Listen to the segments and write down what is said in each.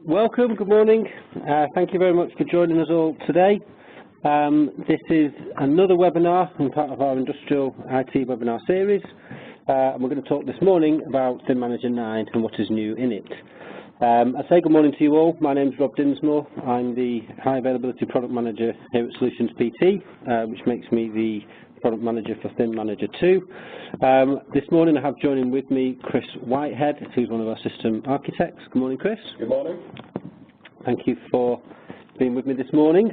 Welcome, good morning. Thank you very much for joining us all today. This is another webinar and part of our Industrial IT webinar series. And we're going to talk this morning about ThinManager 9 and what is new in it. I say good morning to you all. My name is Rob Dinsmore. I'm the High Availability Product Manager here at Solutions PT, which makes me the Product Manager for ThinManager 2. This morning I have joining with me Chris Whitehead, who's one of our system architects. Good morning, Chris. Good morning. Thank you for being with me this morning.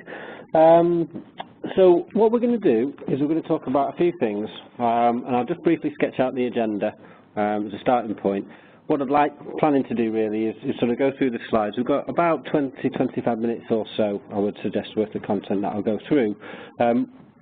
So what we're going to do is we're going to talk about a few things, and I'll just briefly sketch out the agenda as a starting point. What I'd planning to do really is sort of go through the slides. We've got about 20-25 minutes or so, I would suggest, worth of content that I'll go through.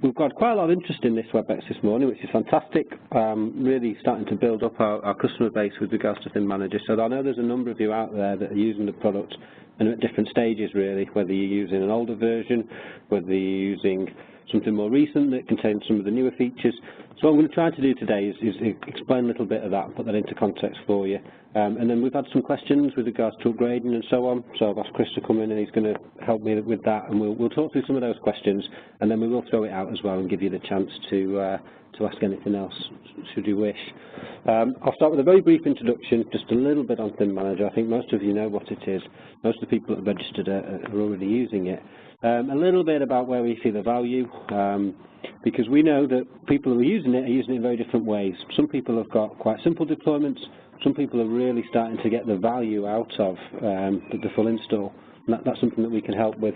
We've got quite a lot of interest in this WebEx this morning, which is fantastic, really starting to build up our customer base with regards to ThinManager. So I know there's a number of you out there that are using the product and at different stages really, whether you're using an older version, whether you're using something more recent that contains some of the newer features. So what I'm going to try to do today is explain a little bit of that, put that into context for you. And then we've had some questions with regards to upgrading and so on. So I've asked Chris to come in and he's going to help me with that, and we'll talk through some of those questions, and then we will throw it out as well and give you the chance to ask anything else should you wish. I'll start with a very brief introduction, just a little bit on ThinManager. I think most of you know what it is. Most of the people that have registered are already using it. A little bit about where we see the value, because we know that people who are using it in very different ways. Some people have got quite simple deployments. Some people are really starting to get the value out of the full install. And that's something that we can help with.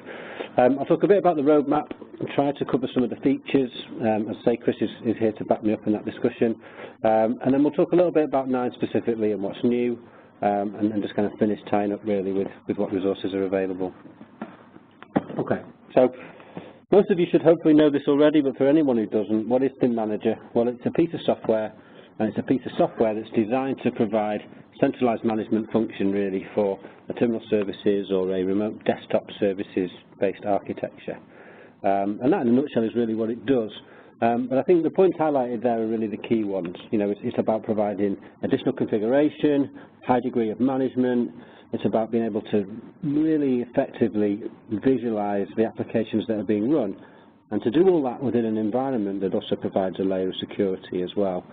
I'll talk a bit about the roadmap and try to cover some of the features. As I say, Chris is here to back me up in that discussion. And then we'll talk a little bit about 9 specifically and what's new, and then just kind of finish tying up really with what resources are available. Okay, so most of you should hopefully know this already, but for anyone who doesn't, what is ThinManager? Well, it's a piece of software, and it's a piece of software that's designed to provide centralized management function really for a terminal services or a remote desktop services-based architecture. And that in a nutshell is really what it does. But I think the points highlighted there are really the key ones. You know, it's about providing additional configuration, high degree of management. It's about being able to really effectively visualize the applications that are being run, and to do all that within an environment that also provides a layer of security as well.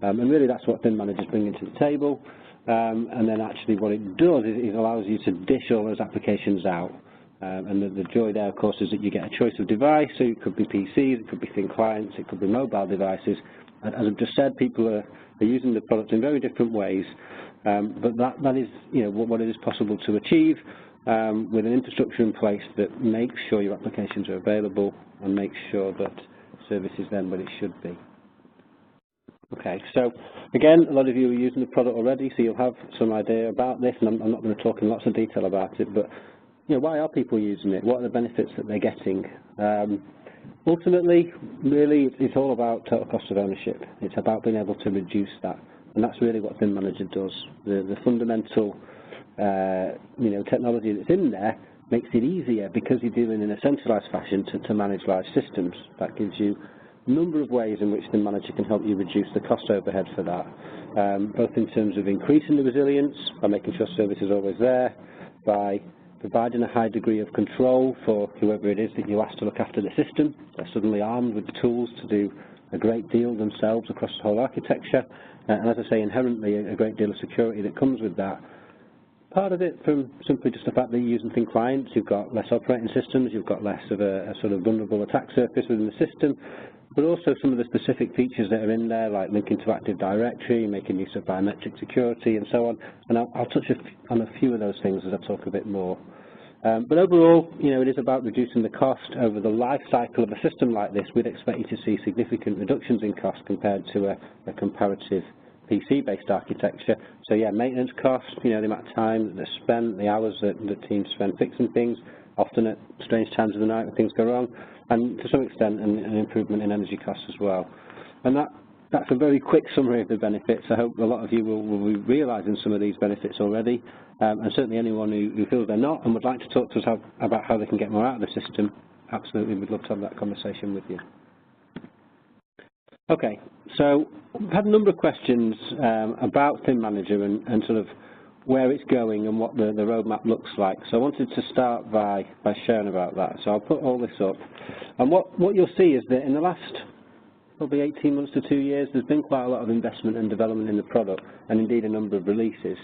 And really that's what ThinManager is bringing to the table. And then actually what it does is it allows you to dish all those applications out. And the joy there, of course, is that you get a choice of device. So it could be PCs, it could be thin clients, it could be mobile devices. As I've just said, people are using the product in very different ways. But that is, you know, what it is possible to achieve with an infrastructure in place that makes sure your applications are available and makes sure that service is then what it should be. Okay, so again, a lot of you are using the product already, so you'll have some idea about this, and I'm not going to talk in lots of detail about it, but you know, why are people using it? What are the benefits that they're getting? Ultimately, really, it's all about total cost of ownership. It's about being able to reduce that, and that's really what ThinManager does. The fundamental, you know, technology that's in there makes it easier because you're dealing in a centralized fashion to manage large systems. That gives you a number of ways in which ThinManager can help you reduce the cost overhead for that, both in terms of increasing the resilience by making sure service is always there, by providing a high degree of control for whoever it is that you ask to look after the system. They're suddenly armed with the tools to do a great deal themselves across the whole architecture, and as I say, inherently a great deal of security that comes with that. Part of it from simply just the fact that you're using thin clients, you've got less operating systems, you've got less of a sort of vulnerable attack surface within the system, but also some of the specific features that are in there, like linking to Active Directory, making use of biometric security, and so on. And I'll touch on a few of those things as I talk a bit more. But overall, you know, it is about reducing the cost over the life cycle of a system like this. We'd expect you to see significant reductions in cost compared to a comparative PC-based architecture. So yeah, maintenance costs, you know, the amount of time that's spent, the hours that teams spend fixing things, often at strange times of the night when things go wrong, and to some extent an improvement in energy costs as well. And that's a very quick summary of the benefits. I hope a lot of you will be realising some of these benefits already, and certainly anyone who feels they're not and would like to talk to us about how they can get more out of the system, absolutely we'd love to have that conversation with you. Okay, so we've had a number of questions about ThinManager and sort of where it's going and what the roadmap looks like. So I wanted to start by sharing about that. So I'll put all this up. And what you'll see is that in the last probably 18 months to 2 years, there's been quite a lot of investment and development in the product, and indeed a number of releases.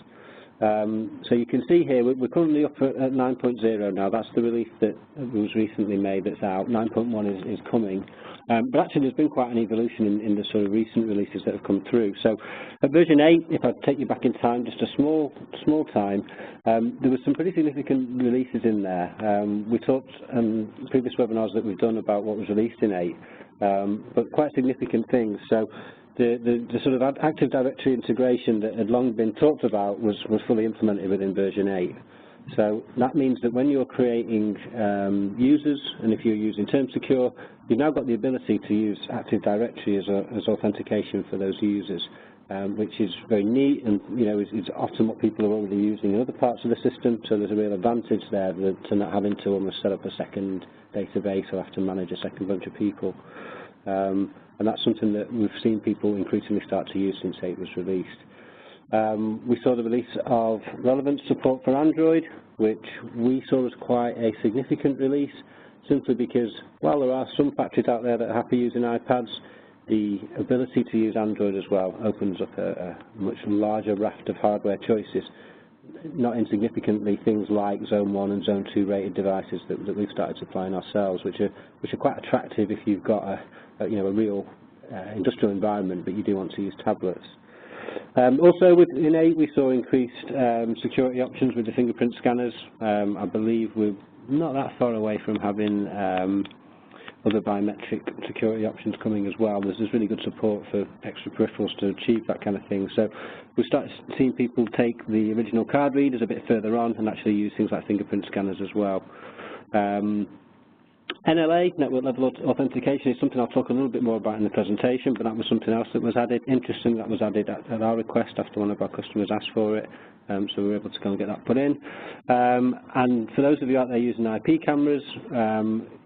So you can see here, we're currently up at 9.0 now. That's the release that was recently made that's out. 9.1 is coming. But actually there's been quite an evolution in the sort of recent releases that have come through. So at version 8, if I take you back in time, just a small time, there was some pretty significant releases in there. We talked in previous webinars that we've done about what was released in 8, but quite significant things. So the sort of Active Directory integration that had long been talked about was fully implemented within version 8. So that means that when you're creating users, and if you're using Term Secure, you've now got the ability to use Active Directory as authentication for those users, which is very neat, and is often what people are already using in other parts of the system. So there's a real advantage there to not having to almost set up a second database or have to manage a second bunch of people. And that's something that we've seen people increasingly start to use since 8 was released. We saw the release of relevance support for Android, which we saw as quite a significant release, simply because while there are some factories out there that are happy using iPads, the ability to use Android as well opens up a much larger raft of hardware choices. Not insignificantly, things like Zone 1 and Zone 2 rated devices that we've started supplying ourselves, which are quite attractive if you've got a real industrial environment, but you do want to use tablets. Also, in 8, we saw increased security options with the fingerprint scanners. I believe we're not that far away from having other biometric security options coming as well. There's really good support for extra peripherals to achieve that kind of thing. So we started seeing people take the original card readers a bit further on and actually use things like fingerprint scanners as well. NLA, network level authentication, is something I'll talk a little bit more about in the presentation, but that was something else that was added. Interesting, that was added at our request after one of our customers asked for it, so we were able to go and get that put in. And for those of you out there using IP cameras,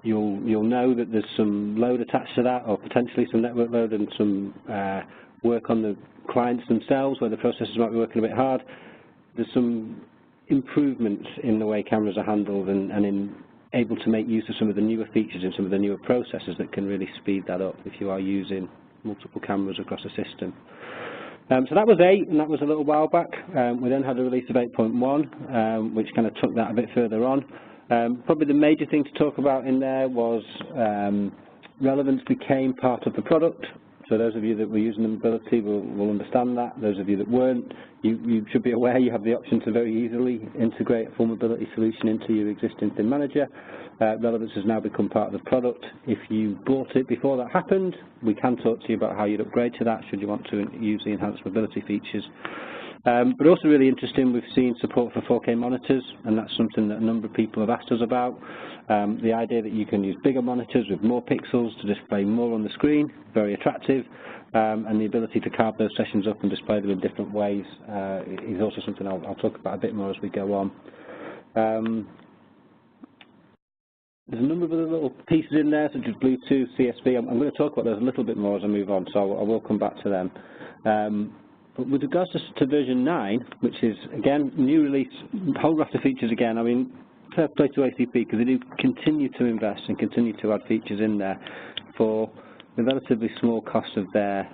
you'll know that there's some load attached to that, or potentially some network load and some work on the clients themselves where the processors might be working a bit hard. There's some improvements in the way cameras are handled and in able to make use of some of the newer features and some of the newer processors that can really speed that up if you are using multiple cameras across a system. So that was 8, and that was a little while back. We then had a release of 8.1, which kind of took that a bit further on. Probably the major thing to talk about in there was relevance became part of the product. So those of you that were using the mobility will understand that. Those of you that weren't, you should be aware you have the option to very easily integrate a full mobility solution into your existing ThinManager. Relevance has now become part of the product. If you bought it before that happened, we can talk to you about how you'd upgrade to that should you want to use the enhanced mobility features. But also really interesting, we've seen support for 4K monitors, and that's something that a number of people have asked us about. The idea that you can use bigger monitors with more pixels to display more on the screen, very attractive, and the ability to carve those sessions up and display them in different ways is also something I'll talk about a bit more as we go on. There's a number of other little pieces in there, such as Bluetooth, CSV. I'm going to talk about those a little bit more as I move on, so I will come back to them. But with regards to version 9, which is, again, new release, whole raft of features again, I mean, fair play to ACP, because they do continue to invest and continue to add features in there for the relatively small cost of their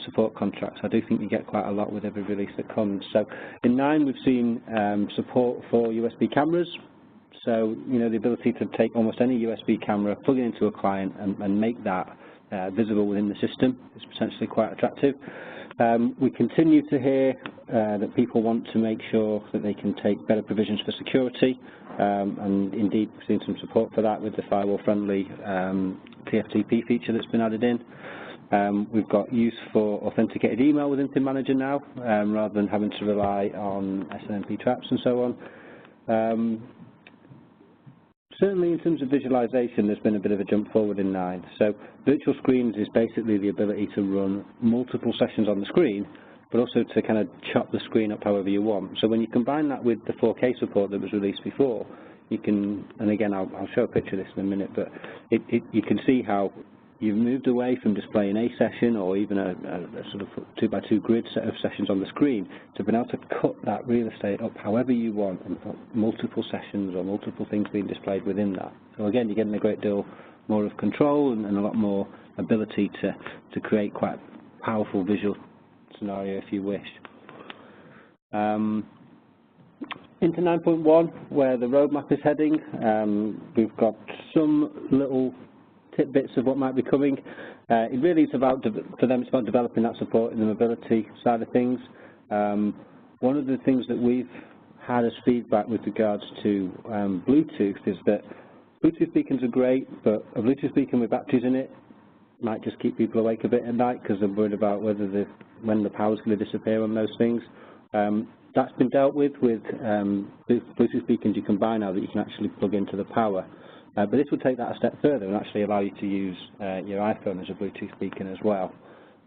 support contracts. I do think you get quite a lot with every release that comes. So in 9, we've seen support for USB cameras. So, the ability to take almost any USB camera, plug it into a client, and make that visible within the system is potentially quite attractive. We continue to hear that people want to make sure that they can take better provisions for security, and indeed we've seen some support for that with the firewall-friendly TFTP feature that's been added in. We've got use for authenticated email within ThinManager now, rather than having to rely on SNMP traps and so on. Certainly in terms of visualization, there's been a bit of a jump forward in 9. So virtual screens is basically the ability to run multiple sessions on the screen, but also to kind of chop the screen up however you want. So when you combine that with the 4K support that was released before, you can, and again I'll show a picture of this in a minute, but you can see how you've moved away from displaying a session or even a sort of 2x2 grid set of sessions on the screen to being able to cut that real estate up however you want and put multiple sessions or multiple things being displayed within that. So again, you're getting a great deal more of control and a lot more ability to create quite a powerful visual scenario if you wish. Into 9.1, where the roadmap is heading, we've got some little tidbits of what might be coming. It really is about, for them, it's about developing that support in the mobility side of things. One of the things that we've had as feedback with regards to Bluetooth is that Bluetooth beacons are great, but a Bluetooth beacon with batteries in it might just keep people awake a bit at night because they're worried about when the power's going to disappear on those things. That's been dealt with Bluetooth beacons you can buy now that you can actually plug into the power. But this would take that a step further and actually allow you to use your iPhone as a Bluetooth beacon as well.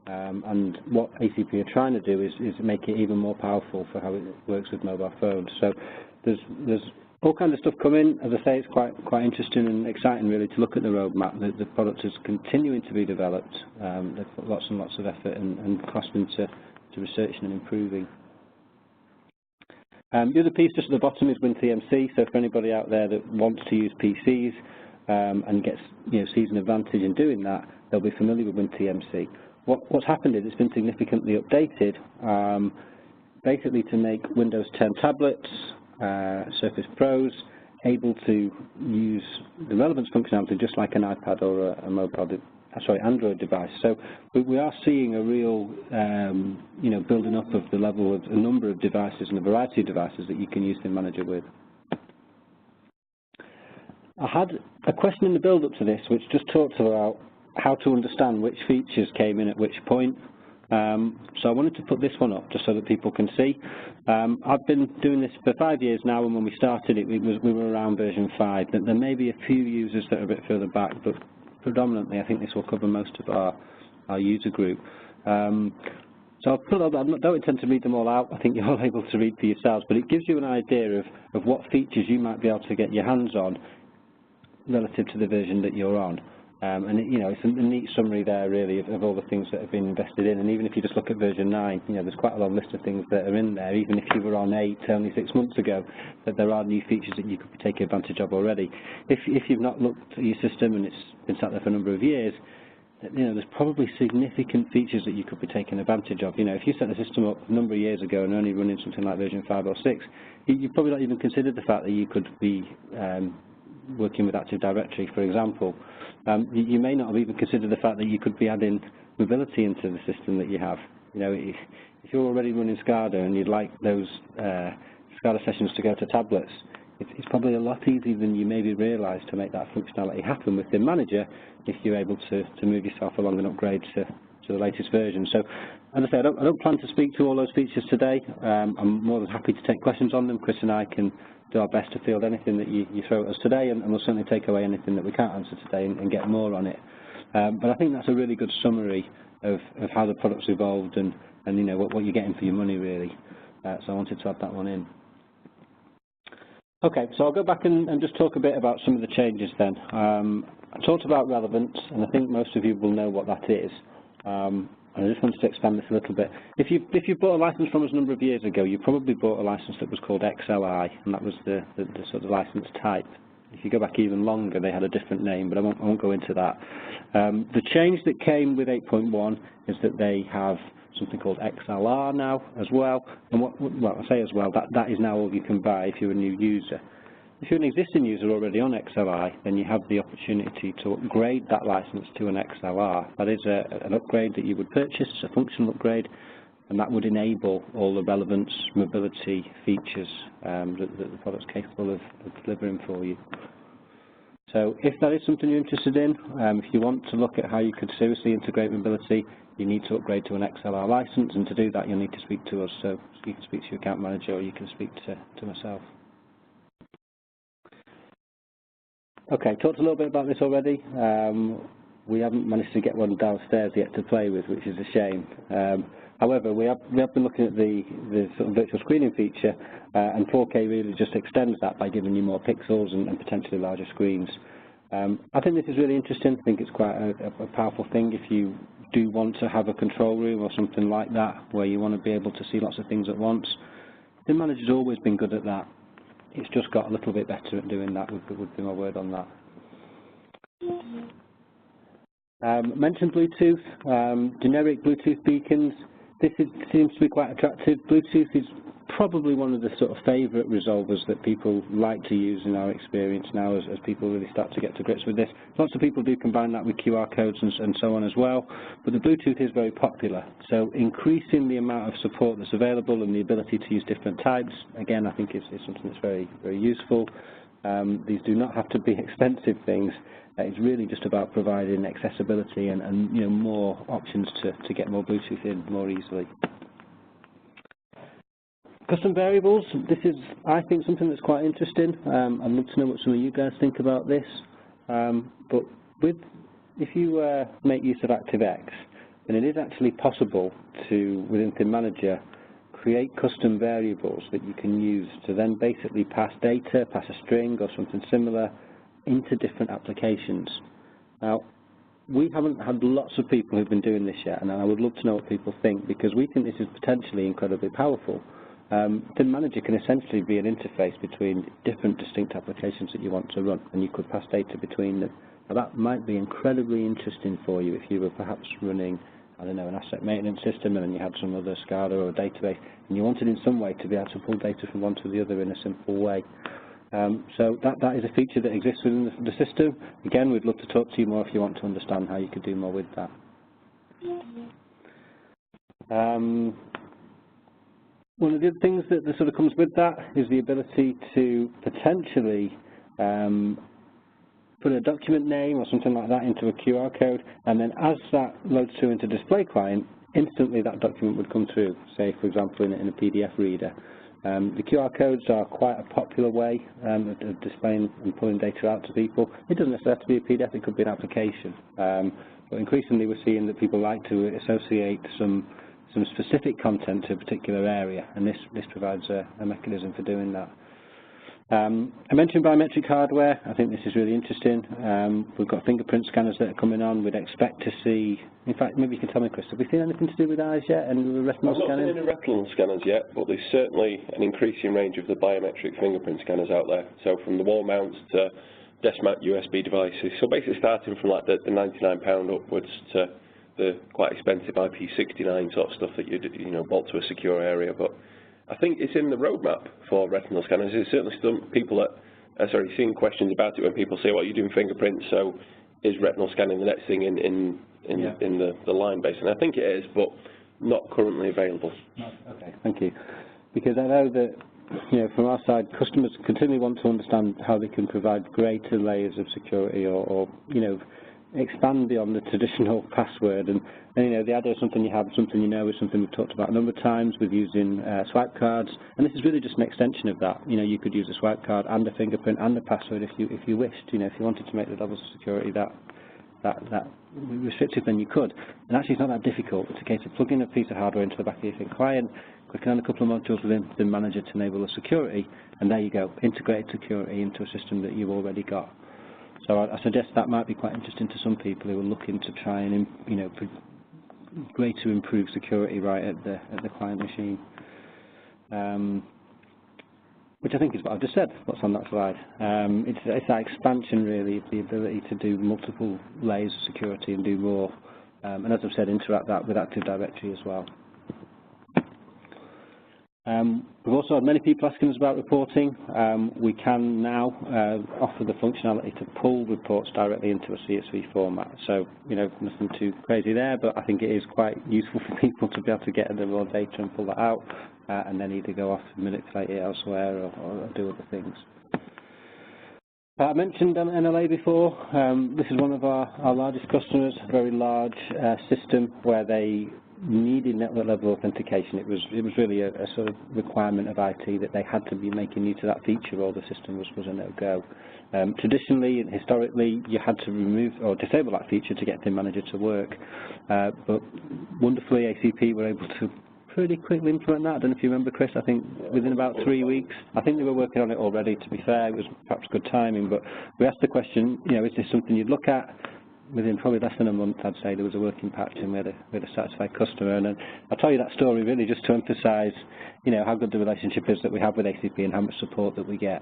And what ACP are trying to do is make it even more powerful for how it works with mobile phones. So there's all kinds of stuff coming. As I say, it's quite interesting and exciting really to look at the roadmap. The product is continuing to be developed. They've put lots and lots of effort and cost into researching and improving. The other piece just at the bottom is WinTMC. So for anybody out there that wants to use PCs and sees an advantage in doing that, they'll be familiar with WinTMC. What's happened is it's been significantly updated, basically to make Windows 10 tablets, Surface Pros, able to use the relevance functionality just like an iPad or Android device. So we are seeing a real, building up of the level of a number of devices and a variety of devices that you can use ThinManager with. I had a question in the build-up to this which just talked about how to understand which features came in at which point. So I wanted to put this one up just so that people can see. I've been doing this for 5 years now, and when we started it, we were around version 5. There may be a few users that are a bit further back, but predominantly I think this will cover most of our user group. So I'll put up, I don't intend to read them all out. I think you're all able to read for yourselves, but it gives you an idea of what features you might be able to get your hands on relative to the version that you're on. And it's a neat summary there, really, of all the things that have been invested in. And even if you just look at version 9, there's quite a long list of things that are in there. Even if you were on 8 only 6 months ago, that there are new features that you could be taking advantage of already. If you've not looked at your system and it's been sat there for a number of years, there's probably significant features that you could be taking advantage of. If you set the system up a number of years ago and only running something like version 5 or 6, you've probably not even considered the fact that you could be working with Active Directory, for example. You may not have even considered the fact that you could be adding mobility into the system that you have. If you're already running SCADA and you'd like those SCADA sessions to go to tablets, it's probably a lot easier than you maybe realise to make that functionality happen with ThinManager if you're able to move yourself along and upgrade to the latest version. So, as I say, I don't plan to speak to all those features today. I'm more than happy to take questions on them. Chris and I can do our best to field anything that you throw at us today, and we'll certainly take away anything that we can't answer today and get more on it. But I think that's a really good summary of how the product's evolved and what you're getting for your money, really. So I wanted to add that one in. Okay, so I'll go back and just talk a bit about some of the changes then. I talked about relevance, and I think most of you will know what that is. And I just wanted to expand this a little bit. If you bought a license from us a number of years ago, you probably bought a license that was called XLI, and that was the sort of license type. If you go back even longer, they had a different name, but I won't go into that. The change that came with 8.1 is that they have something called XLR now as well. And I say as well, that is now all you can buy if you're a new user. If you're an existing user already on XLI, then you have the opportunity to upgrade that license to an XLR. That is an upgrade that you would purchase, a functional upgrade, and that would enable all the relevance, mobility features that the product's capable of delivering for you. So if that is something you're interested in, if you want to look at how you could seriously integrate mobility, you need to upgrade to an XLR license, and to do that you'll need to speak to us. So you can speak to your account manager or you can speak to myself. Okay, talked a little bit about this already. We haven't managed to get one downstairs yet to play with, which is a shame. However, we have been looking at the sort of virtual screening feature, and 4K really just extends that by giving you more pixels and potentially larger screens. I think this is really interesting. I think it's quite a powerful thing if you do want to have a control room or something like that, where you want to be able to see lots of things at once. ThinManager's always been good at that. It's just got a little bit better at doing that, would be my word on that. Mentioned Bluetooth, generic Bluetooth beacons. This seems to be quite attractive. Bluetooth is probably one of the sort of favourite resolvers that people like to use in our experience now as people really start to get to grips with this. Lots of people do combine that with QR codes and so on as well, but the Bluetooth is very popular. So increasing the amount of support that's available and the ability to use different types, again, I think is something that's very, very useful. These do not have to be expensive things. It's really just about providing accessibility and more options to get more Bluetooth in more easily. Custom variables, this is, I think, something that's quite interesting. I'd love to know what some of you guys think about this. But if you make use of ActiveX, then it is actually possible to, within ThinManager, create custom variables that you can use to then basically pass data, pass a string or something similar into different applications. Now, we haven't had lots of people who've been doing this yet, and I would love to know what people think, because we think this is potentially incredibly powerful. ThinManager can essentially be an interface between different distinct applications that you want to run, and you could pass data between them. Now, that might be incredibly interesting for you if you were perhaps running, I don't know, an asset maintenance system, and then you had some other SCADA or a database, and you wanted in some way to be able to pull data from one to the other in a simple way. So that is a feature that exists within the system. Again, we'd love to talk to you more if you want to understand how you could do more with that. One of the other things that sort of comes with that is the ability to potentially put a document name or something like that into a QR code, and then as that loads through into display client, instantly that document would come through, say, for example, in a PDF reader. The QR codes are quite a popular way of displaying and pulling data out to people. It doesn't necessarily have to be a PDF, it could be an application. But increasingly we're seeing that people like to associate some specific content to a particular area, and this provides a mechanism for doing that. I mentioned biometric hardware. I think this is really interesting. We've got fingerprint scanners that are coming on. We'd expect to see, in fact, maybe you can tell me, Chris, have we seen anything to do with eyes yet and with retinal scanning? I've not seen any retinal scanners yet, but there's certainly an increasing range of the biometric fingerprint scanners out there. So from the wall mounts to desk mount USB devices. So basically starting from like the £99 upwards to the quite expensive IP69 sort of stuff that you bolt to a secure area. But I think it's in the roadmap for retinal scanners. There's certainly some people that are seeing questions about it when people say, well, you're doing fingerprints, so is retinal scanning the next thing in the line base? And I think it is, but not currently available. Okay, thank you. Because I know that from our side, customers continually want to understand how they can provide greater layers of security or expand beyond the traditional password, and the idea of something you have, something you know, is something we've talked about a number of times with using swipe cards, and this is really just an extension of that. You could use a swipe card and a fingerprint and a password if you wished. If you wanted to make the levels of security that restrictive, then you could. And actually, it's not that difficult. It's a case of plugging a piece of hardware into the back of your Thin client, clicking on a couple of modules within ThinManager to enable the security, and there you go, integrated security into a system that you've already got. So I suggest that might be quite interesting to some people who are looking to try and greater improve security right at the client machine, which I think is what I've just said. What's on that slide? It's that expansion really of the ability to do multiple layers of security and do more, and as I've said, interact that with Active Directory as well. We've also had many people asking us about reporting. We can now offer the functionality to pull reports directly into a CSV format. So, nothing too crazy there, but I think it is quite useful for people to be able to get the raw data and pull that out, and then either go off and manipulate it elsewhere or do other things. I mentioned NLA before. This is one of our largest customers, a very large system where they needed network level authentication. It was really a sort of requirement of IT that they had to be making use of that feature, or the system was a no-go. Traditionally and historically, you had to remove or disable that feature to get ThinManager to work, but wonderfully ACP were able to pretty quickly implement that. I don't know if you remember, Chris, I think within about 3 weeks. I think they were working on it already, to be fair. It was perhaps good timing, but we asked the question, is this something you'd look at? Within probably less than a month, I'd say, there was a working patch and we had a satisfied customer. And I'll tell you that story really just to emphasise, how good the relationship is that we have with ACP and how much support that we get.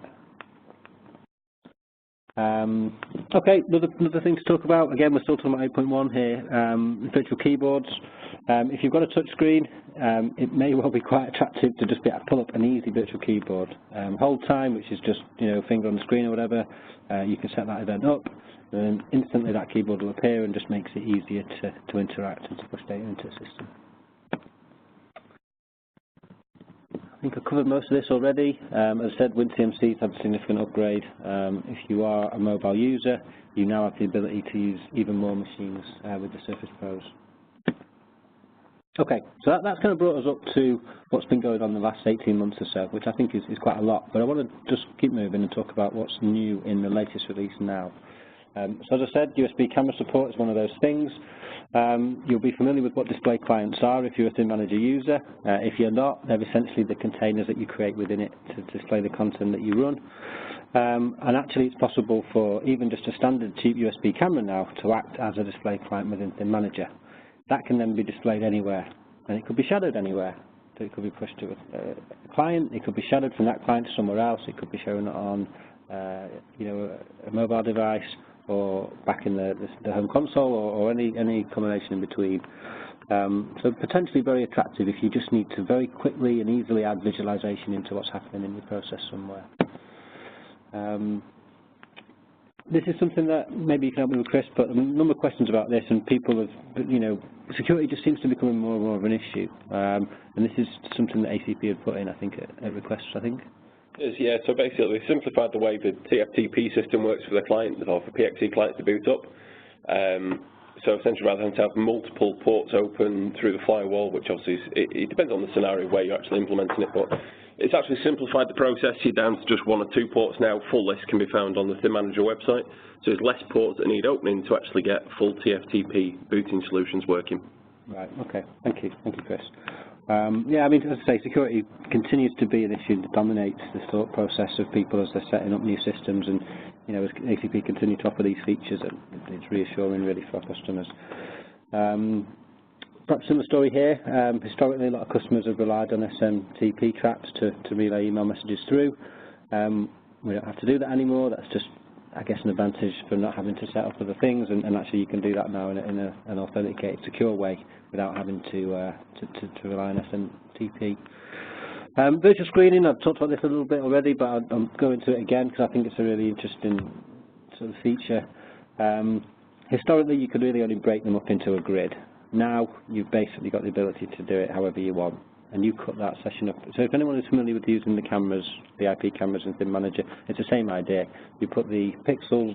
Okay, another thing to talk about. Again, we're still talking about 8.1 here, virtual keyboards. If you've got a touch screen, it may well be quite attractive to just be able to pull up an easy virtual keyboard. Hold time, which is just finger on the screen or whatever, you can set that event up, and instantly that keyboard will appear and just makes it easier to interact and to push data into the system. I think I've covered most of this already. As I said, WinTMC has had a significant upgrade. If you are a mobile user, you now have the ability to use even more machines with the Surface Pros. Okay, so that's kind of brought us up to what's been going on in the last 18 months or so, which I think is quite a lot. But I want to just keep moving and talk about what's new in the latest release now. So as I said, USB camera support is one of those things. You'll be familiar with what display clients are if you're a ThinManager user. If you're not, they're essentially the containers that you create within it to display the content that you run. And actually it's possible for even just a standard cheap USB camera now to act as a display client within ThinManager. That can then be displayed anywhere, and it could be shadowed anywhere. So it could be pushed to a client, it could be shadowed from that client to somewhere else, it could be shown on a mobile device, or back in the home console, or any combination in between. So potentially very attractive if you just need to very quickly and easily add visualization into what's happening in your process somewhere. This is something that maybe you can help me with, Chris, but a number of questions about this, and people have, security just seems to be becoming more and more of an issue. And this is something that ACP had put in, I think, at requests, I think. Yeah, so basically we simplified the way the TFTP system works for the client, or for PXE clients to boot up. So essentially rather than to have multiple ports open through the firewall, which obviously it depends on the scenario where you're actually implementing it, but it's actually simplified the process. You're down to just 1 or 2 ports now. Full list can be found on the ThinManager website. So there's less ports that need opening to actually get full TFTP booting solutions working. Right, okay, thank you, Chris. Yeah, I mean, as I say, security continues to be an issue that dominates the thought process of people as they're setting up new systems, and as ACP continue to offer these features, it's reassuring really for our customers. Perhaps similar story here. Historically, a lot of customers have relied on SMTP traps to relay email messages through. We don't have to do that anymore. That's just, I guess, an advantage for not having to set up other things, and actually you can do that now in an authenticated, secure way without having to rely on SMTP. Virtual screening, I've talked about this a little bit already, but I'll go into it again because I think it's a really interesting sort of feature. Historically, you could really only break them up into a grid. Now, you've basically got the ability to do it however you want, and you cut that session up. So if anyone is familiar with using the cameras, the IP cameras in ThinManager, it's the same idea. You put the pixel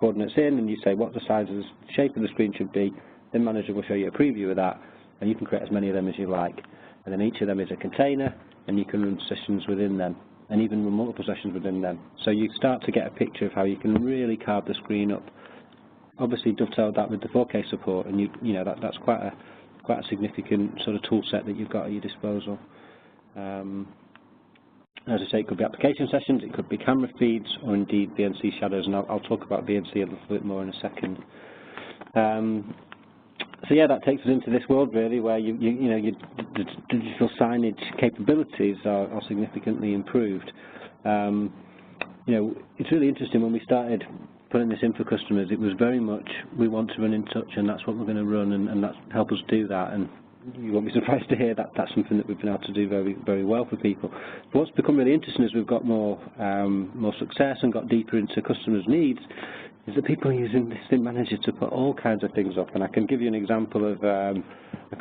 coordinates in, and you say what the size of the shape of the screen should be. ThinManager will show you a preview of that, and you can create as many of them as you like. And then each of them is a container, and you can run sessions within them, and even run multiple sessions within them. So you start to get a picture of how you can really carve the screen up. Obviously, dovetail that with the 4K support, and that's quite a significant sort of tool set that you've got at your disposal. As I say, it could be application sessions, it could be camera feeds, or indeed BNC shadows, and I'll talk about BNC a little bit more in a second. So yeah, that takes us into this world really, where your digital signage capabilities are significantly improved. It's really interesting when we started putting this in for customers. It was very much we want to run in touch, and that's what we're going to run, and that's help us do that. And you won't be surprised to hear that that's something that we've been able to do very, very well for people. But what's become really interesting as we've got more success and got deeper into customers' needs is that people are using this ThinManager to put all kinds of things up. And I can give you an example of a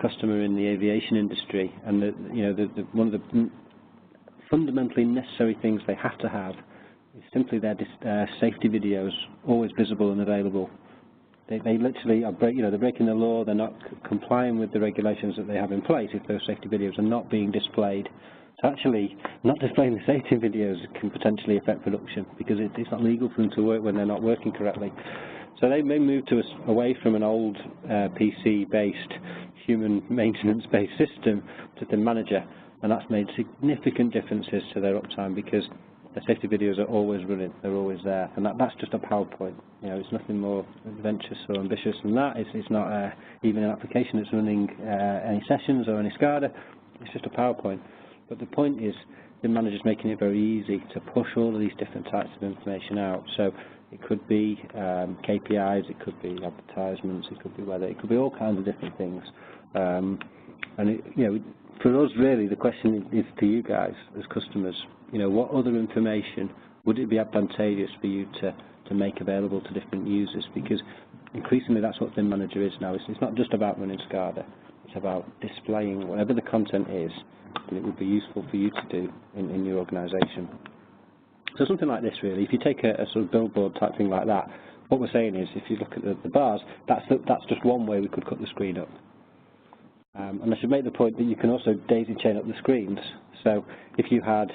customer in the aviation industry, and one of the fundamentally necessary things they have to have is simply their safety videos always visible and available. They literally are they're breaking the law. They're not complying with the regulations that they have in place if those safety videos are not being displayed. So actually, not displaying the safety videos can potentially affect production because it's not legal for them to work when they're not working correctly. So they may move to away from an old PC-based, human maintenance-based system to ThinManager, and that's made significant differences to their uptime because the safety videos are always running, they're always there, and that's just a PowerPoint. You know, it's nothing more adventurous or ambitious than that. It's not even an application that's running any sessions or any SCADA. It's just a PowerPoint. But the point is, ThinManager's making it very easy to push all of these different types of information out. So it could be KPIs, it could be advertisements, it could be weather, it could be all kinds of different things. And it, you know, for us, really, the question is to you guys as customers. You know, what other information would it be advantageous for you to make available to different users? Because increasingly that's what ThinManager is now. It's not just about running SCADA, it's about displaying whatever the content is, and it would be useful for you to do in your organisation. So something like this, really, if you take a sort of billboard type thing like that, what we're saying is, if you look at the bars, that's just one way we could cut the screen up. And I should make the point that you can also daisy chain up the screens. So if you had,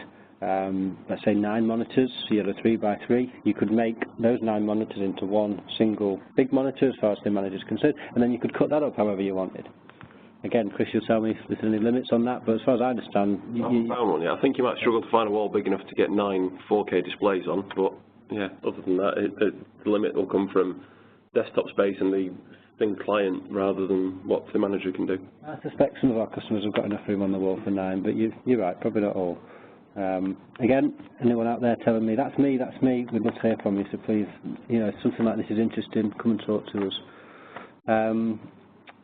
let's say, 9 monitors, so you had a 3x3, you could make those 9 monitors into one single big monitor as far as ThinManager is concerned, and then you could cut that up however you wanted. Again, Chris, you'll tell me if there's any limits on that, but as far as I understand... I haven't found one yet. I think you might struggle to find a wall big enough to get 9 4K displays on, but yeah, other than that, the limit will come from desktop space and the thin client rather than what ThinManager can do. I suspect some of our customers have got enough room on the wall for 9, but you're right, probably not all. Again, anyone out there telling me, that's me, we'd love to hear from you, so please, you know, if something like this is interesting, come and talk to us.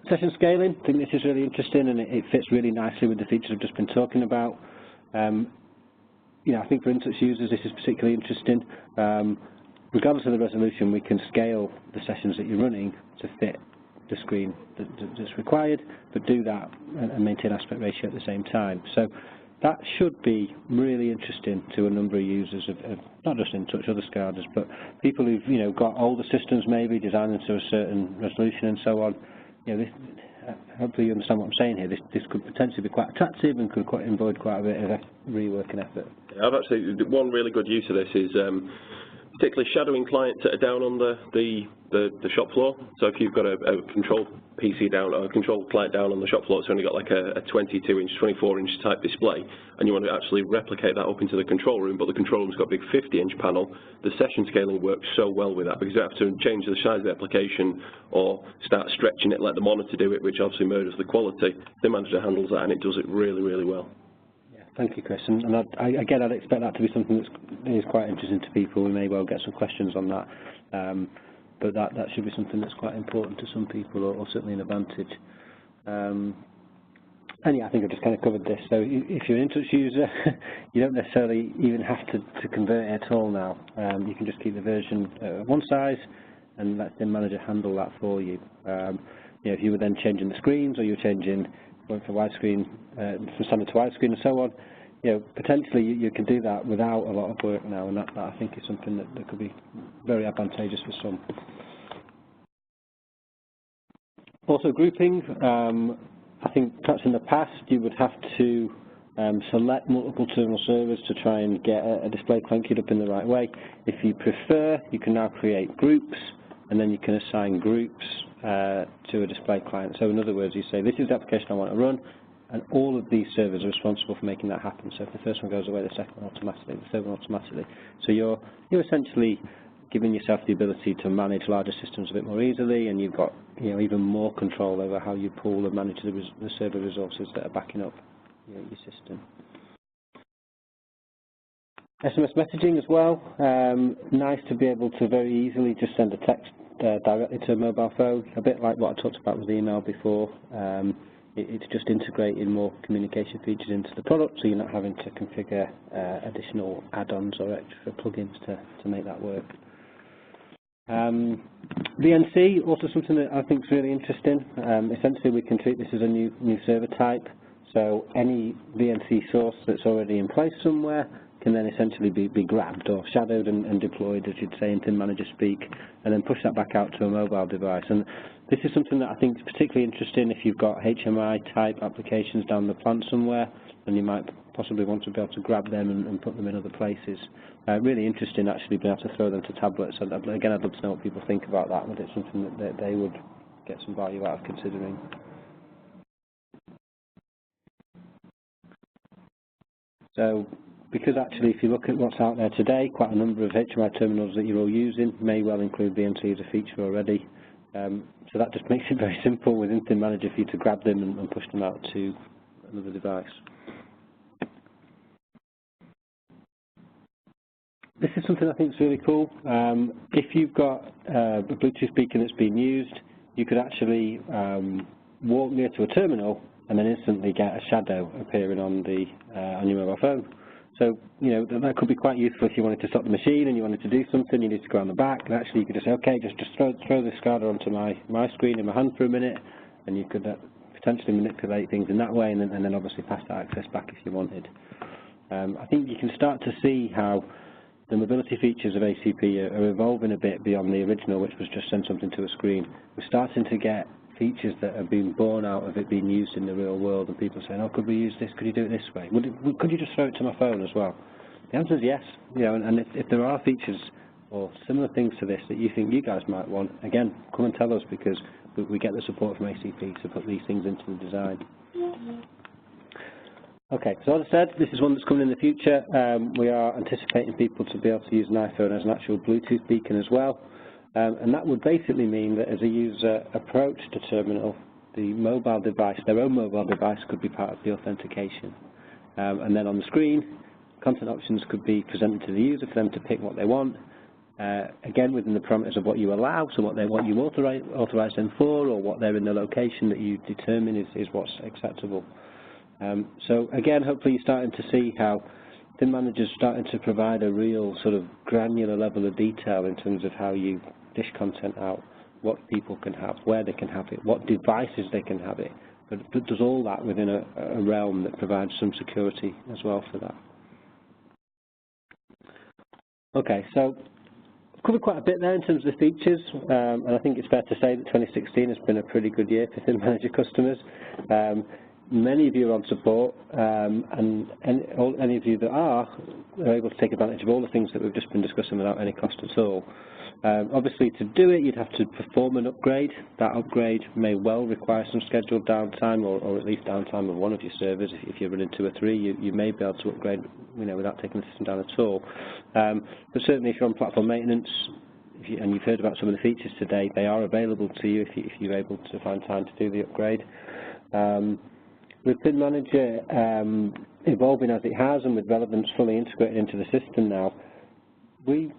Session scaling, I think this is really interesting, and it fits really nicely with the features I've just been talking about. You know, I think for InTouch users this is particularly interesting. Regardless of the resolution, we can scale the sessions that you're running to fit the screen that's required, but do that and maintain aspect ratio at the same time. So that should be really interesting to a number of users of not just InTouch, other SCADAs, but people who've, you know, got older systems maybe, designed them to a certain resolution and so on. You know, hopefully you understand what I'm saying here. This could potentially be quite attractive and could avoid quite a bit of rework and effort. Yeah, I've actually, one really good use of this is particularly shadowing clients that are down on the shop floor. So if you've got a control PC down, or a control client down on the shop floor, it's only got like a 22-inch, 24-inch type display, and you want to actually replicate that up into the control room, but the control room's got a big 50-inch panel, the session scaling works so well with that, because you don't have to change the size of the application or start stretching it, let the monitor do it, which obviously murders the quality. ThinManager handles that, and it does it really, really well. Thank you, Chris. And again, I'd expect that to be something that is quite interesting to people. We may well get some questions on that, but that should be something that's quite important to some people, or certainly an advantage. And yeah, I think I've just kind of covered this. So if you're an InTouch user, you don't necessarily even have to convert it at all now. You can just keep the version one size and let ThinManager handle that for you. You know, if you were then changing the screens, or you're changing going from widescreen, from standard to widescreen and so on, you know, potentially you can do that without a lot of work now, and that I think is something that could be very advantageous for some. Also grouping, I think perhaps in the past you would have to select multiple terminal servers to try and get a display client queued up in the right way. If you prefer, you can now create groups, and then you can assign groups to a display client. So in other words, you say, this is the application I want to run, and all of these servers are responsible for making that happen. So if the first one goes away, the second one automatically, the third one automatically. So you're essentially giving yourself the ability to manage larger systems a bit more easily, and you've got, you know, even more control over how you pool and manage the server resources that are backing up your system. SMS messaging as well. Nice to be able to very easily just send a text directly to a mobile phone, a bit like what I talked about with email before. It's just integrating more communication features into the product, so you're not having to configure additional add-ons or extra plugins to make that work. VNC, also something that I think is really interesting. Essentially, we can treat this as a new server type, so any VNC source that's already in place somewhere can then essentially be grabbed or shadowed and deployed, as you'd say in ThinManager speak, and then push that back out to a mobile device. And this is something that I think is particularly interesting if you've got HMI type applications down the plant somewhere, and you might possibly want to be able to grab them and put them in other places. Really interesting actually being able to throw them to tablets. And again, I'd love to know what people think about that, whether it's something that they would get some value out of considering. So, because actually if you look at what's out there today, quite a number of HMI terminals that you're all using may well include BMC as a feature already. So that just makes it very simple within ThinManager for you to grab them and push them out to another device. This is something I think is really cool. If you've got a Bluetooth speaker that's being used, you could actually walk near to a terminal and then instantly get a shadow appearing on your mobile phone. So, you know, that could be quite useful if you wanted to stop the machine and you wanted to do something, you need to go on the back, and actually you could just say, okay, just throw this card onto my screen in my hand for a minute, and you could potentially manipulate things in that way, and then obviously pass that access back if you wanted. I think you can start to see how the mobility features of ACP are evolving a bit beyond the original, which was just send something to a screen. We're starting to get features that have been born out of it being used in the real world, and people saying, oh, could we use this, could you do it this way? Could you just throw it to my phone as well? The answer is yes, you know, and if there are features or similar things to this that you think you guys might want, again, come and tell us, because we get the support from ACP to put these things into the design. Okay, so as I said, this is one that's coming in the future. We are anticipating people to be able to use an iPhone as an actual Bluetooth beacon as well. And that would basically mean that as a user approached a terminal, the mobile device, their own mobile device, could be part of the authentication. And then on the screen, content options could be presented to the user for them to pick what they want. Again, within the parameters of what you allow, so what you authorize them for, or what they're in the location that you determine is what's acceptable. So again, hopefully you're starting to see how ThinManager is starting to provide a real sort of granular level of detail in terms of how you dish content out, what people can have, where they can have it, what devices they can have it, but does all that within a realm that provides some security as well for that. Okay, so I've covered quite a bit there in terms of the features, and I think it's fair to say that 2016 has been a pretty good year for ThinManager customers. Many of you are on support, and any of you that are able to take advantage of all the things that we've just been discussing without any cost at all. Obviously, to do it, you'd have to perform an upgrade. That upgrade may well require some scheduled downtime, or at least downtime of one of your servers. If you're running 2 or 3, you may be able to upgrade, you know, without taking the system down at all. But certainly, if you're on platform maintenance, and you've heard about some of the features today, they are available to you if you're able to find time to do the upgrade. With ThinManager evolving as it has, and with relevance fully integrated into the system now, we're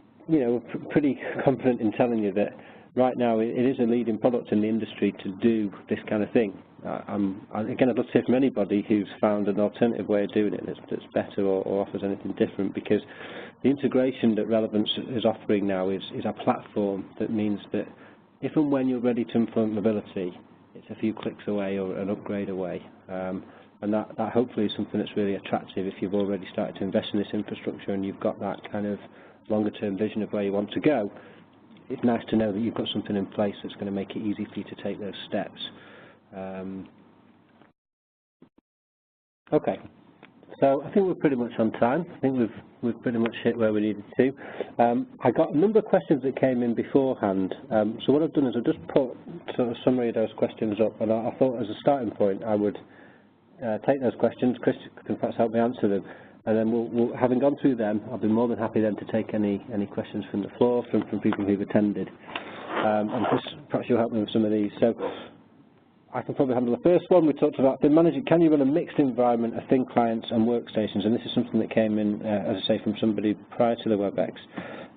pretty confident in telling you that right now it is a leading product in the industry to do this kind of thing. Again, I'd love to hear from anybody who's found an alternative way of doing it that's better or offers anything different, because the integration that Relevance is offering now is a platform that means that if and when you're ready to implement mobility, it's a few clicks away or an upgrade away. And that hopefully is something that's really attractive if you've already started to invest in this infrastructure and you've got that kind of longer-term vision of where you want to go. It's nice to know that you've got something in place that's going to make it easy for you to take those steps. Okay, so I think we're pretty much on time. I think we've pretty much hit where we needed to. I got a number of questions that came in beforehand. So what I've done is I've just put sort of a summary of those questions up, and I thought as a starting point I would take those questions. Chris can perhaps help me answer them, and then we'll having gone through them, I'll be more than happy then to take any questions from the floor, from people who've attended. And Chris, perhaps you'll help me with some of these. So I can probably handle the first one. We talked about ThinManager. Can you run a mixed environment of thin clients and workstations? And this is something that came in, as I say, from somebody prior to the WebEx.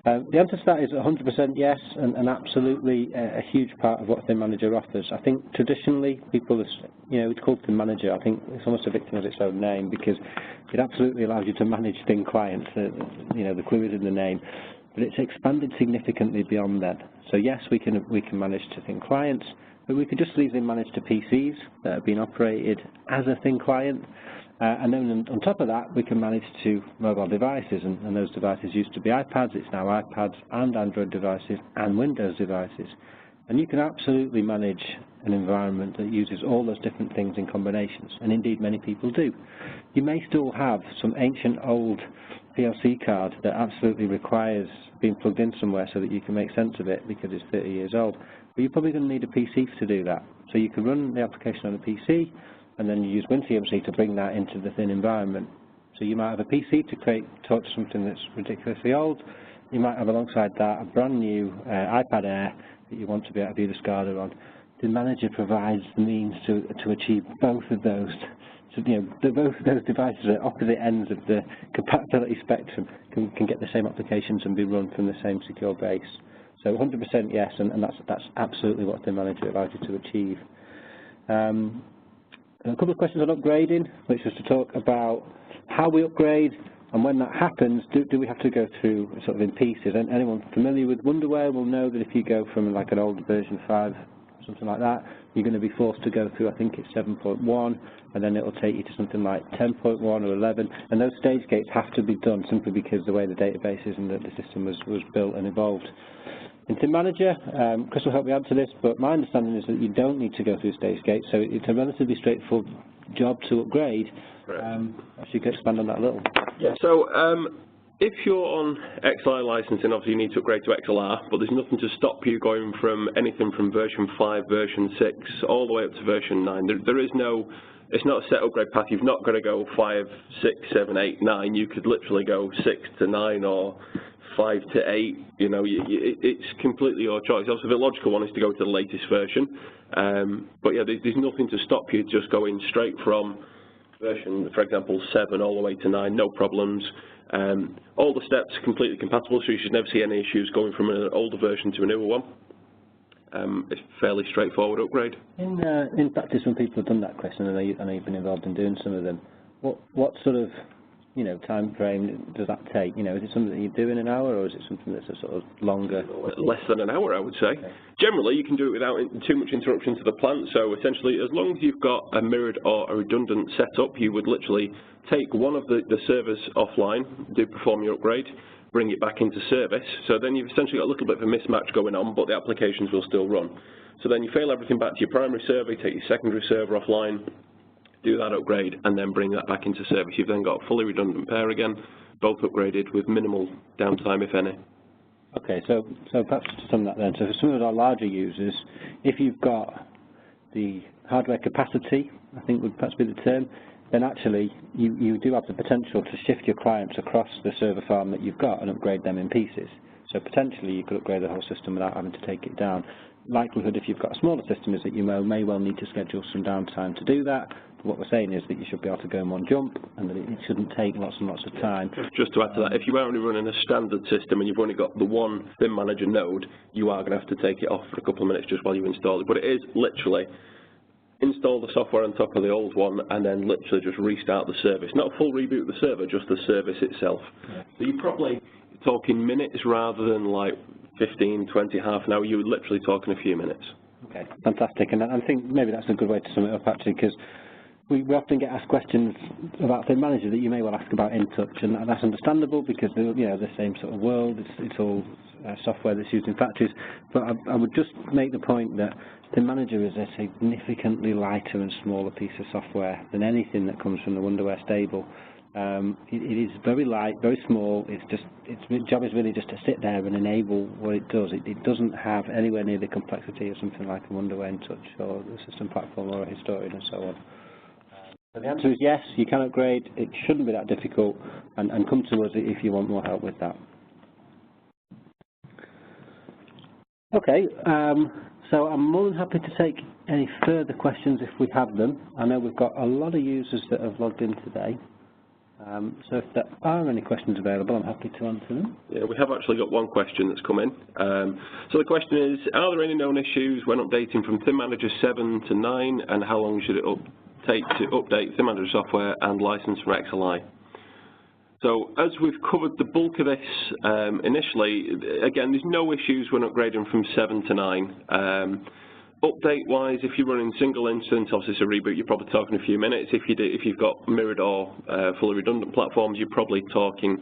The answer to that is 100% yes, and absolutely a huge part of what ThinManager offers. I think traditionally people, it's called ThinManager. I think it's almost a victim of its own name, because it absolutely allows you to manage thin clients. The clue is in the name, but it's expanded significantly beyond that. So yes, we can manage to thin clients, but we could just easily manage to PCs that have been operated as a thin client. And then on top of that, we can manage to mobile devices, and those devices used to be iPads. It's now iPads and Android devices and Windows devices. And you can absolutely manage an environment that uses all those different things in combinations, and indeed many people do. You may still have some ancient old PLC card that absolutely requires being plugged in somewhere so that you can make sense of it because it's 30 years old. But you're probably going to need a PC to do that. So you can run the application on a PC, and then you use WinTMC to bring that into the thin environment. So you might have a PC to talk to something that's ridiculously old. You might have alongside that a brand new iPad Air that you want to be able to view the SCADA on. ThinManager provides the means to achieve both of those. So, both of those devices at opposite ends of the compatibility spectrum can get the same applications and be run from the same secure base. So 100% yes, and that's absolutely what ThinManager allows you to achieve. A couple of questions on upgrading, which was to talk about how we upgrade, and when that happens, do we have to go through sort of in pieces? And anyone familiar with Wonderware will know that if you go from like an old version 5, something like that, you're going to be forced to go through, I think it's 7.1, and then it will take you to something like 10.1 or 11, and those stage gates have to be done simply because the way the databases and the system was built and evolved. In ThinManager, Chris will help me answer this, but my understanding is that you don't need to go through stage gates, so it's a relatively straightforward job to upgrade. If you could expand on that a little. Yeah, so if you're on XLI licensing, obviously you need to upgrade to XLR, but there's nothing to stop you going from anything from version 5, version 6, all the way up to version 9. There is no, it's not a set upgrade path. You've not got to go 5, 6, 7, 8, 9. You could literally go 6 to 9 or 5 to 8. It's completely your choice. Obviously, the logical one is to go to the latest version, but yeah, there's nothing to stop you just going straight from version, for example, 7 all the way to 9, no problems. All the steps are completely compatible, so you should never see any issues going from an older version to a newer one. It's a fairly straightforward upgrade. In practice, when people have done that question, and I know you've been involved in doing some of them, what sort of time frame does that take? Is it something that you do in an hour, or is it something that's a sort of longer? Less than an hour, I would say. Okay. Generally, you can do it without too much interruption to the plant, so essentially, as long as you've got a mirrored or a redundant setup, you would literally take one of the servers offline, perform your upgrade, bring it back into service, so then you've essentially got a little bit of a mismatch going on, but the applications will still run. So then you fail everything back to your primary server, take your secondary server offline, do that upgrade, and then bring that back into service. You've then got a fully redundant pair again, both upgraded with minimal downtime, if any. Okay, so perhaps to sum that then, so for some of our larger users, if you've got the hardware capacity, I think would perhaps be the term, then actually you do have the potential to shift your clients across the server farm that you've got and upgrade them in pieces. So potentially you could upgrade the whole system without having to take it down. Likelihood, if you've got a smaller system, is that you may well need to schedule some downtime to do that. But what we're saying is that you should be able to go in one jump, and that it shouldn't take lots and lots of time. Just to add to that, if you're only running a standard system and you've only got the one ThinManager node, you are going to have to take it off for a couple of minutes just while you install it. But it is literally install the software on top of the old one and then literally just restart the service. Not a full reboot of the server, just the service itself. Yeah. So you're probably talking minutes rather than like 15, 20, half an hour. You're literally talking a few minutes. Okay, fantastic. And I think maybe that's a good way to sum it up, actually, because we often get asked questions about ThinManager that you may well ask about InTouch, and that's understandable because they're the same sort of world. It's all software that's used in factories. But I would just make the point that ThinManager is a significantly lighter and smaller piece of software than anything that comes from the Wonderware stable. It is very light, very small. Its job is really just to sit there and enable what it does. It doesn't have anywhere near the complexity of something like a Wonderware InTouch or a system platform or a Historian and so on. So the answer is yes, you can upgrade. It shouldn't be that difficult, and come to us if you want more help with that. Okay, so I'm more than happy to take any further questions if we have them. I know we've got a lot of users that have logged in today. So if there are any questions available, I'm happy to answer them. Yeah, we have actually got one question that's come in. So the question is, are there any known issues when updating from ThinManager 7 to 9, and how long should it take to update ThinManager software and license from XLI? So as we've covered the bulk of this initially, again, there's no issues when upgrading from 7 to 9. Update-wise, if you're running single instance, obviously it's a reboot, you're probably talking a few minutes. If you've got mirrored or fully redundant platforms, you're probably talking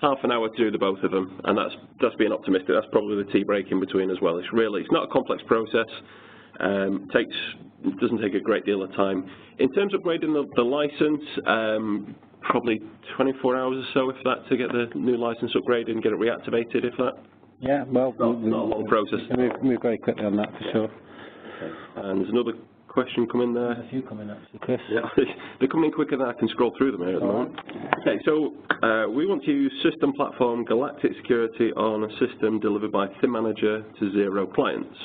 half an hour to do the both of them, and that's being optimistic. That's probably the tea break in between as well. It's not a complex process. Doesn't take a great deal of time. In terms of upgrading the license, probably 24 hours or so, if that, to get the new license upgraded and get it reactivated, if that. Yeah, well, not a long process. We can move very quickly on that for sure. Okay. And there's another question coming there. There's a few coming actually, Chris. Yeah, they're coming in quicker than I can scroll through them here at the moment. Okay, so we want to use system platform Galactic Security on a system delivered by ThinManager to 0 clients.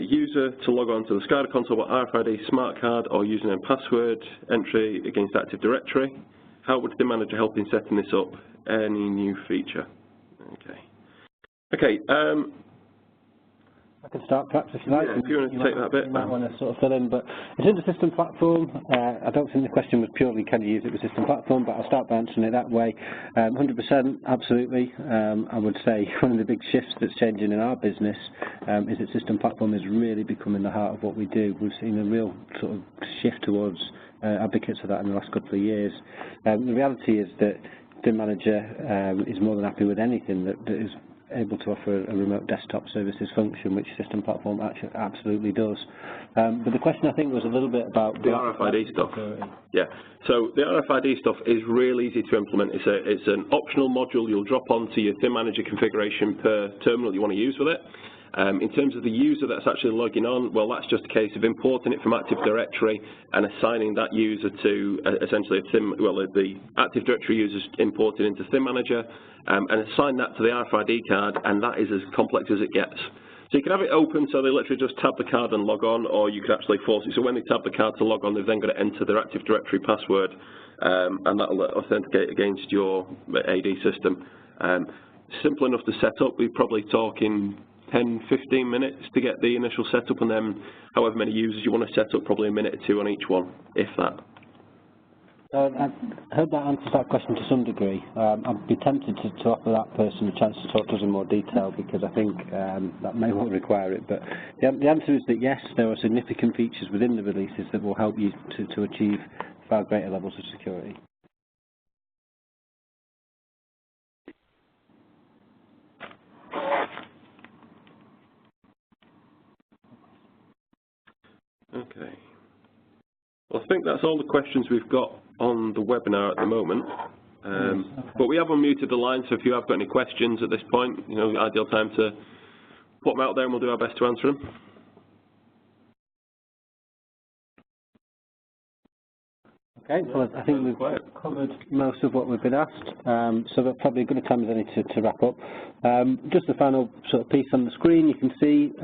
User to log on to the SCADA console with RFID, smart card, or username password entry against Active Directory. How would ThinManager help in setting this up? Any new feature? Okay. Okay. I can start perhaps if you like. Yeah, if you want to take that bit. You might want to sort of fill in, but it's in the system platform. I don't think the question was purely can you use it with system platform, but I'll start by answering it that way. 100%, absolutely. I would say one of the big shifts that's changing in our business is that system platform is really becoming the heart of what we do. We've seen a real sort of shift towards advocates of that in the last couple of years. The reality is that ThinManager is more than happy with anything that is able to offer a remote desktop services function, which system platform actually absolutely does. But the question I think was a little bit about the RFID stuff. Yeah, so the RFID stuff is really easy to implement. It's an optional module you'll drop onto your ThinManager configuration per terminal you want to use with it. In terms of the user that's actually logging on, well, that's just a case of importing it from Active Directory and assigning that user to essentially the Active Directory user's imported into ThinManager, and assign that to the RFID card, and that is as complex as it gets. So you can have it open so they literally just tab the card and log on, or you could actually force it. So when they tab the card to log on, they've then got to enter their Active Directory password, and that will authenticate against your AD system. Simple enough to set up. We're probably talking 10-15 minutes to get the initial setup, and then however many users you want to set up, probably a minute or two on each one, if that. I hope that answers that question to some degree. I'd be tempted to offer that person a chance to talk to us in more detail, because I think that may well require it. But the answer is that yes, there are significant features within the releases that will help you to achieve far greater levels of security. Okay. Well, I think that's all the questions we've got on the webinar at the moment. But we have unmuted the line, so if you have got any questions at this point, ideal time to put them out there and we'll do our best to answer them. Okay, well, I think we've covered most of what we've been asked, so that's probably a good time as any to wrap up. Just the final sort of piece on the screen, you can see,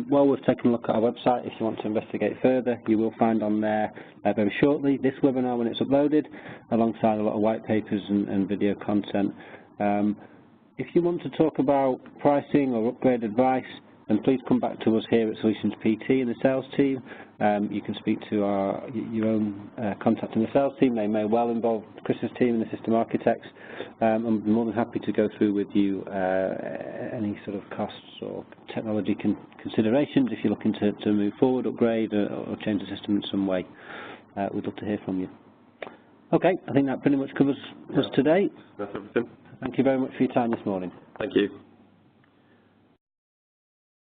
while we've taken a look at our website, if you want to investigate further, you will find on there very shortly this webinar when it's uploaded, alongside a lot of white papers and video content. If you want to talk about pricing or upgrade advice, then please come back to us here at Solutions PT in the sales team. You can speak to your own contact in the sales team. They may well involve Chris's team and the system architects. I'm more than happy to go through with you any sort of costs or technology considerations if you're looking to move forward, upgrade, or change the system in some way. We'd love to hear from you. Okay, I think that pretty much covers us today. That's everything. Thank you very much for your time this morning. Thank you.